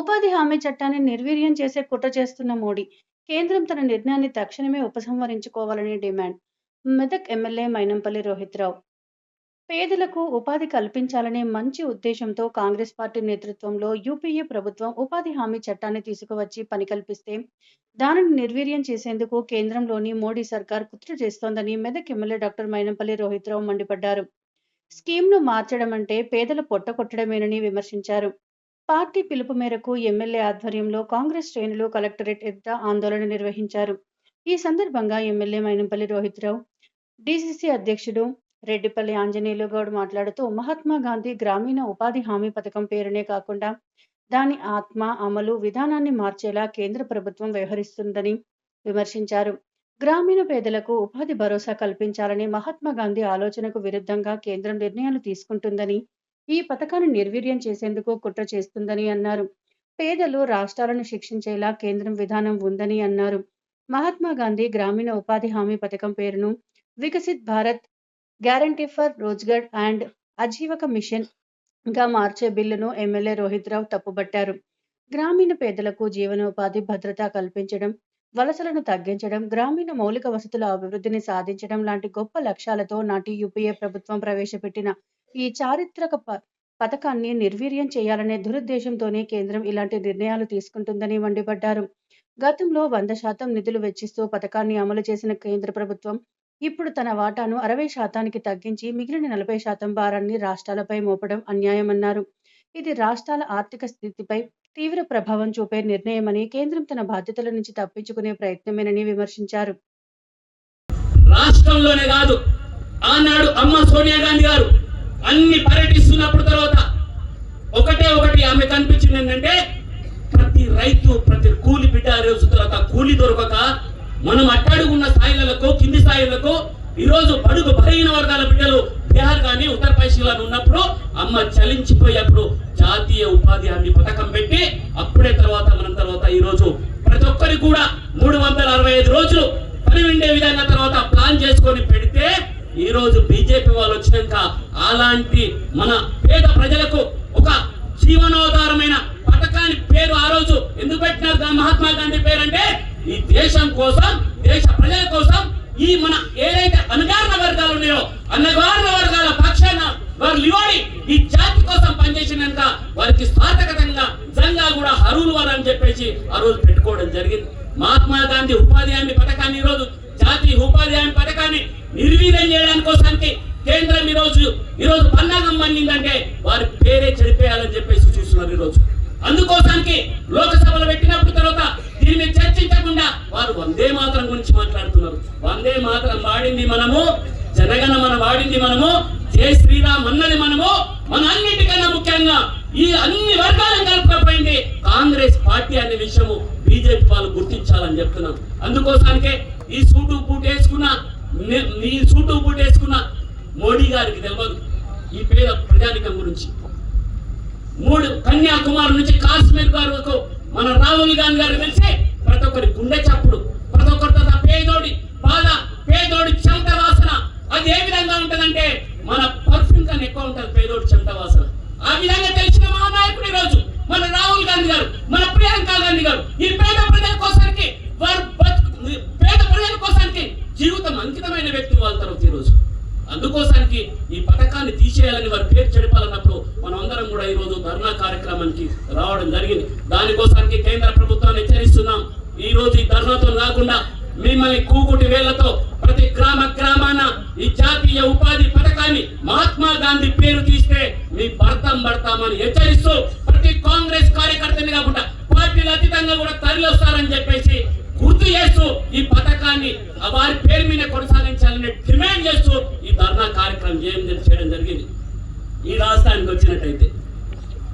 ఉపాధి హామీ చట్టాన్ని నిర్వీర్యం చేసే కుట్ర చేస్తున్న మోడీ, కేంద్రం తన నిర్ణయాన్ని తక్షణమే ఉపసంహరించుకోవాలని డిమాండ్. మెదక్ ఎమ్మెల్యే మైనంపల్లి రోహిత్రావు. పేదలకు ఉపాధి కల్పించాలనే మంచి ఉద్దేశంతో కాంగ్రెస్ పార్టీ నేతృత్వంలో యూపీఏ ప్రభుత్వం ఉపాధి హామీ చట్టాన్ని తీసుకువచ్చి పని కల్పిస్తే దానిని నిర్వీర్యం చేసేందుకు కేంద్రంలోని మోడీ సర్కార్ కుట్ర చేస్తోందని మెదక్ ఎమ్మెల్యే డాక్టర్ మైనంపల్లి రోహిత్రావు మండిపడ్డారు. స్కీమ్ను మార్చడం అంటే పేదల పొట్ట కొట్టడమేనని విమర్శించారు. పార్టీ పిలుపు మేరకు ఎమ్మెల్యే ఆధ్వర్యంలో కాంగ్రెస్ శ్రేణులు కలెక్టరేట్ ఎదుట ఆందోళన నిర్వహించారు. ఈ సందర్భంగా ఎమ్మెల్యే మైనంపల్లి రోహిత్రావు, డీసీసీ అధ్యక్షుడు రెడ్డిపల్లి ఆంజనేయులు గౌడ్ మాట్లాడుతూ, మహాత్మా గాంధీ గ్రామీణ ఉపాధి హామీ పథకం పేరునే కాకుండా దాని ఆత్మ, అమలు విధానాన్ని మార్చేలా కేంద్ర ప్రభుత్వం వ్యవహరిస్తుందని విమర్శించారు. గ్రామీణ పేదలకు ఉపాధి భరోసా కల్పించాలని మహాత్మా గాంధీ ఆలోచనకు విరుద్ధంగా కేంద్రం నిర్ణయాలు తీసుకుంటుందని, ఈ పథకాన్ని నిర్వీర్యం చేసేందుకు కుట్ర చేస్తుందని అన్నారు. పేదలు, రాష్ట్రాలను శిక్షించేలా కేంద్రం విధానం ఉందని అన్నారు. మహాత్మా గాంధీ గ్రామీణ ఉపాధి హామీ పథకం పేరును Viksit Bharat, guarantee for Rozgar and Ajeevika mission గా మార్చే బిల్లును ఎమ్మెల్యే రోహిత్రావు తప్పుబట్టారు. గ్రామీణ పేదలకు జీవనోపాధి భద్రత కల్పించడం, వలసలను తగ్గించడం, గ్రామీణ మౌలిక వసతుల అభివృద్ధిని సాధించడం లాంటి గొప్ప లక్ష్యాలతో నాటి యూపీఏ ప్రభుత్వం ప్రవేశపెట్టిన ఈ చారిత్రక పథకాన్ని నిర్వీర్యం చేయాలనే దురుద్దేశంతోనే కేంద్రం ఇలాంటి నిర్ణయాలు తీసుకుంటుందని మండిపడ్డారు. గతంలో 100% నిధులు వెచ్చిస్తూ పథకాన్ని అమలు చేసిన కేంద్ర ప్రభుత్వం ఇప్పుడు తన వాటాను 60% తగ్గించి మిగిలిన 40% భారాన్ని రాష్ట్రాలపై మోపడం అన్యాయమన్నారు. ఇది రాష్ట్రాల ఆర్థిక స్థితిపై తీవ్ర ప్రభావం చూపే నిర్ణయమని, కేంద్రం తన బాధ్యతల నుంచి తప్పించుకునే ప్రయత్నమేనని విమర్శించారు. రాష్ట్రంలోనే కాదు, ఆనాడు అమ్మ సోనియా గాంధీ గారు అన్ని పర్యటిస్తున్నప్పుడు తర్వాత ఒకటి ఆమె కనిపించింది ఏంటంటే, ప్రతి రైతు, ప్రతి కూలి బిడ్డ రోజు తర్వాత కూలి దొరకక మనం అట్టడుగున్న స్థాయిలకు, కింది స్థాయిలకు ఈరోజు బడుగు బలహీన వర్గాల బిడ్డలు బీహార్ కానీ ఉత్తరప్రదేశ్ ఉన్నప్పుడు అమ్మ చలించిపోయేప్పుడు జాతీయ ఉపాధి హామీ పథకం పెట్టి అప్పుడే తర్వాత ఈరోజు ప్రతి ఒక్కరికి కూడా 365 రోజులు పని ఉండే విధంగా తర్వాత ప్లాన్ చేసుకొని పెడితే ఈ రోజు బీజేపీ వాళ్ళు వచ్చినాక అలాంటి మన పేద ప్రజలకు ఒక జీవనోధారమైన పథకాన్ని పేరు ఆ రోజు ఎందుకు పెట్టినారు మహాత్మా గాంధీ పేరు అంటే, ఈ దేశం కోసం, దేశ ప్రజల కోసం, ఈ మన ఏదైతే అణగారిన వర్గాలు ఉన్నాయో అణగారిన వర్గాల పక్షాన వారు నిలబడి ఈ జాతి కోసం పనిచేసినాక వారికి సార్థకతంగా నిజంగా కూడా అర్హులు వారు అని చెప్పేసి ఆ రోజు పెట్టుకోవడం జరిగింది. మహాత్మా గాంధీ ఉపాధి హామీ పథకాన్ని ఈరోజు జాతీయ ఉపాధి హామీ పథకాన్ని నిర్వీర్యం చేయడానికి కోసానికి కేంద్రం ఈరోజు పన్నాగం పన్నిందంటే వారి పేరే చెడిపేయాలని చెప్పేసి చూస్తున్నారు. ఈరోజు అందుకోసానికి లోకసభలో పెట్టినప్పుడు తర్వాత దీన్ని చర్చించకుండా వారు వందే మాతరం గురించి మాట్లాడుతున్నారు. వందే మాతరం వాడింది మనము, జనగణమన వాడింది మనము, జై శ్రీరామ్ అన్నది మనము. మన అన్నిటికన్నా ముఖ్యంగా ఈ అన్ని వర్గాలను కలుపుకపోయింది కాంగ్రెస్ పార్టీ అనే విషయము బీజేపీ వాళ్ళు గుర్తించాలని చెప్తున్నాం. అందుకోసానికే ఈ సూటు బూట్ వేసుకున్న మోడీ గారికి తెలియదు ఈ పేద ప్రజానికం గురించి. కన్యాకుమారి నుంచి కాశ్మీర్ వరకు మన రాహుల్ గాంధీ గారు తెలిసి ప్రతి ఒక్కరి గుండె చప్పుడు, ప్రతి ఒక్కరితో పేదోడి బాధ, పేదోడి చెమట వాసన అది ఏ విధంగా ఉంటదంటే మన పర్ఫ్యూమ్ కన్నా ఎక్కువ ఉంటుంది పేదోడి చెమట వాసన. ఆ విధంగా తెలిసిన మహానాయకుడు ఈ రోజు మన రాహుల్ గాంధీ గారు, మన ప్రియాంక గాంధీ గారు ఈ పేద ప్రజల కోసానికి జీవితం అంకితమైన వ్యక్తి వాళ్ళ తర్వాత ఈరోజు. అందుకోసానికి ఈ పథకాన్ని తీసేయాలని వారి పేరు చెడిపాలన్నప్పుడు మనం అందరం కూడా ఈ రోజు ధర్నా కార్యక్రమానికి రావడం జరిగింది. దానికోసానికి కేంద్ర ప్రభుత్వాన్ని హెచ్చరిస్తున్నాం. ఈ రోజు ఈ ధర్నాతో కాకుండా మిమ్మల్ని కూకుటి వేళ్లతో ప్రతి గ్రామాన ఈ జాతీయ ఉపాధి పథకాన్ని మహాత్మా గాంధీ పేరు తీస్తే మీ పడతామని హెచ్చరిస్తూ ప్రతి కాంగ్రెస్ కార్యకర్తని కాకుండా పార్టీలు అతీతంగా కూడా తరలిస్తారని చెప్పేసి గుర్తు చేస్తూ ఈ పథకాన్ని వారి పేరు మీద కొనసాగించాలని డిమాండ్ చేస్తూ ఈ ధర్నా కార్యక్రమం చేయడం జరిగింది. ఈ రాష్ట్రానికి వచ్చినట్టయితే